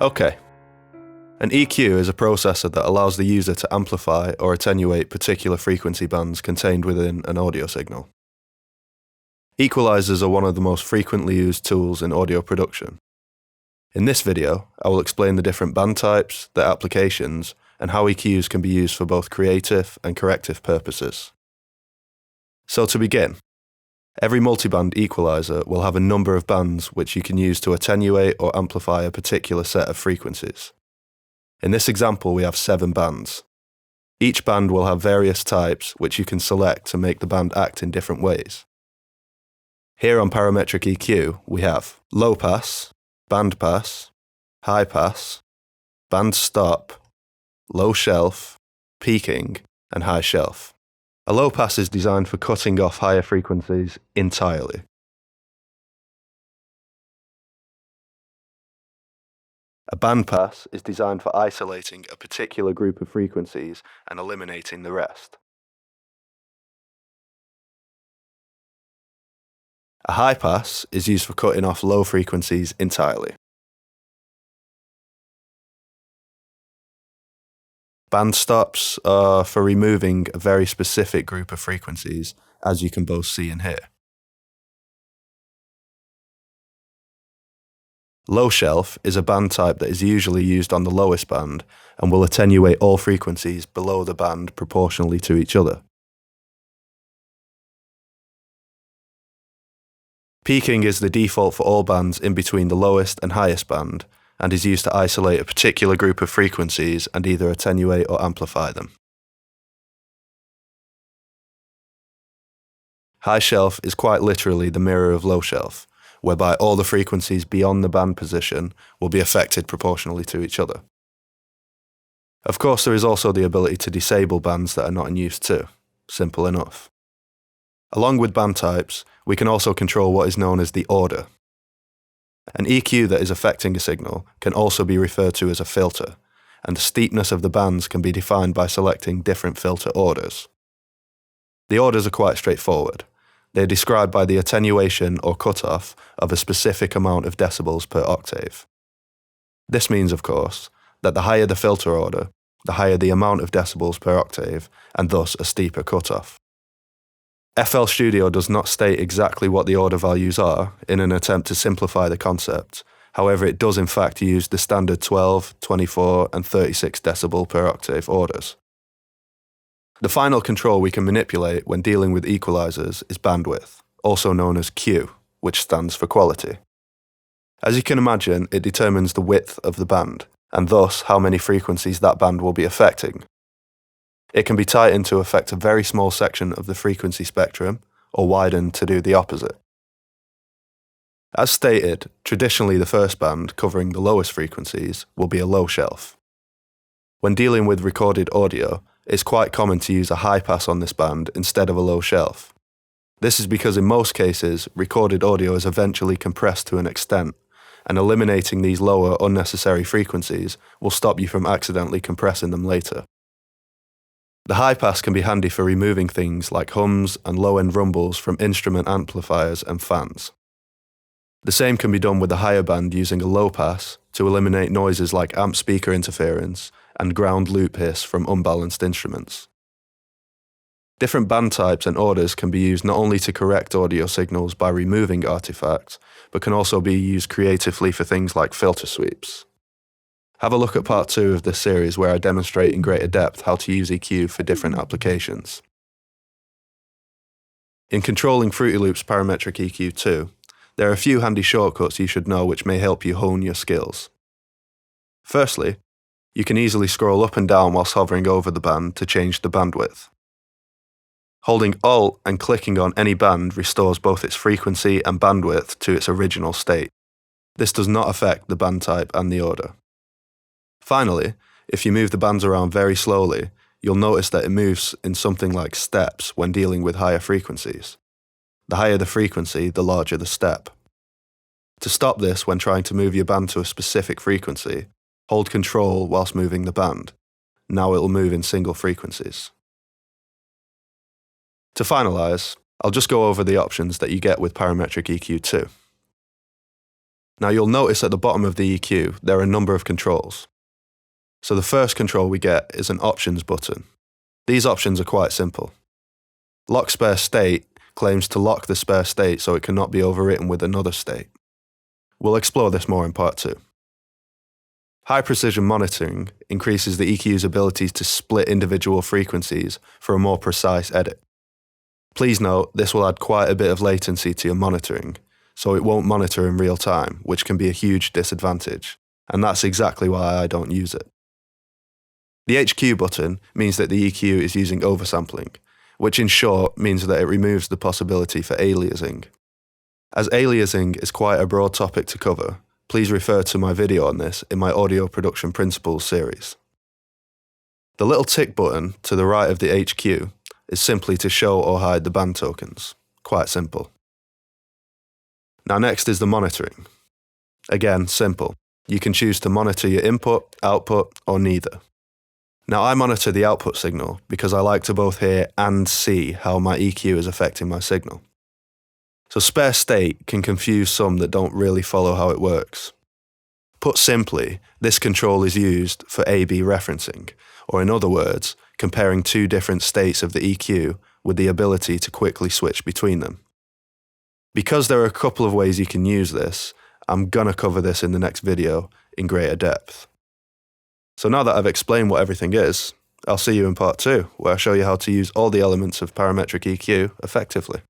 Okay. An EQ is a processor that allows the user to amplify or attenuate particular frequency bands contained within an audio signal. Equalisers are one of the most frequently used tools in audio production. In this video, I will explain the different band types, their applications, and how EQs can be used for both creative and corrective purposes. So to begin, every multiband equaliser will have a number of bands which you can use to attenuate or amplify a particular set of frequencies. In this example, we have 7 bands. Each band will have various types which you can select to make the band act in different ways. Here on Parametric EQ, we have low pass, band pass, high pass, band stop, low shelf, peaking, and high shelf. A low pass is designed for cutting off higher frequencies entirely. A band pass is designed for isolating a particular group of frequencies and eliminating the rest. A high pass is used for cutting off low frequencies entirely. Band stops are for removing a very specific group of frequencies, as you can both see and hear. Low shelf is a band type that is usually used on the lowest band and will attenuate all frequencies below the band proportionally to each other. Peaking is the default for all bands in between the lowest and highest band and is used to isolate a particular group of frequencies and either attenuate or amplify them. High shelf is quite literally the mirror of low shelf, whereby all the frequencies beyond the band position will be affected proportionally to each other. Of course, there is also the ability to disable bands that are not in use too. Simple enough. Along with band types, we can also control what is known as the order. An EQ that is affecting a signal can also be referred to as a filter, and the steepness of the bands can be defined by selecting different filter orders. The orders are quite straightforward. They are described by the attenuation or cutoff of a specific amount of decibels per octave. This means, of course, that the higher the filter order, the higher the amount of decibels per octave, and thus a steeper cutoff. FL Studio does not state exactly what the order values are in an attempt to simplify the concept. However, it does in fact use the standard 12, 24, and 36 decibel per octave orders. The final control we can manipulate when dealing with equalisers is bandwidth, also known as Q, which stands for quality. As you can imagine, it determines the width of the band, and thus how many frequencies that band will be affecting. It can be tightened to affect a very small section of the frequency spectrum, or widened to do the opposite. As stated, traditionally the first band, covering the lowest frequencies, will be a low shelf. When dealing with recorded audio, it's quite common to use a high pass on this band instead of a low shelf. This is because in most cases, recorded audio is eventually compressed to an extent, and eliminating these lower unnecessary frequencies will stop you from accidentally compressing them later. The high pass can be handy for removing things like hums and low-end rumbles from instrument amplifiers and fans. The same can be done with the higher band using a low pass to eliminate noises like amp speaker interference and ground loop hiss from unbalanced instruments. Different band types and orders can be used not only to correct audio signals by removing artifacts, but can also be used creatively for things like filter sweeps. Have a look at part 2 of this series where I demonstrate in greater depth how to use EQ for different applications. In controlling Fruity Loop's Parametric EQ too, there are a few handy shortcuts you should know which may help you hone your skills. Firstly, you can easily scroll up and down whilst hovering over the band to change the bandwidth. Holding Alt and clicking on any band restores both its frequency and bandwidth to its original state. This does not affect the band type and the order. Finally, if you move the bands around very slowly, you'll notice that it moves in something like steps when dealing with higher frequencies. The higher the frequency, the larger the step. To stop this when trying to move your band to a specific frequency, hold Control whilst moving the band. Now it will move in single frequencies. To finalise, I'll just go over the options that you get with Parametric EQ too. Now you'll notice at the bottom of the EQ there are a number of controls. So the first control we get is an options button. These options are quite simple. Lock spare state claims to lock the spare state so it cannot be overwritten with another state. We'll explore this more in part 2. High precision monitoring increases the EQ's ability to split individual frequencies for a more precise edit. Please note, this will add quite a bit of latency to your monitoring, so it won't monitor in real time, which can be a huge disadvantage, and that's exactly why I don't use it. The HQ button means that the EQ is using oversampling, which in short means that it removes the possibility for aliasing. As aliasing is quite a broad topic to cover, please refer to my video on this in my Audio Production Principles series. The little tick button to the right of the HQ is simply to show or hide the band tokens. Quite simple. Now next is the monitoring. Again, simple. You can choose to monitor your input, output, or neither. Now I monitor the output signal because I like to both hear and see how my EQ is affecting my signal. So spare state can confuse some that don't really follow how it works. Put simply, this control is used for A/B referencing, or in other words, comparing two different states of the EQ with the ability to quickly switch between them. Because there are a couple of ways you can use this, I'm gonna cover this in the next video in greater depth. So now that I've explained what everything is, I'll see you in part 2, where I show you how to use all the elements of parametric EQ effectively.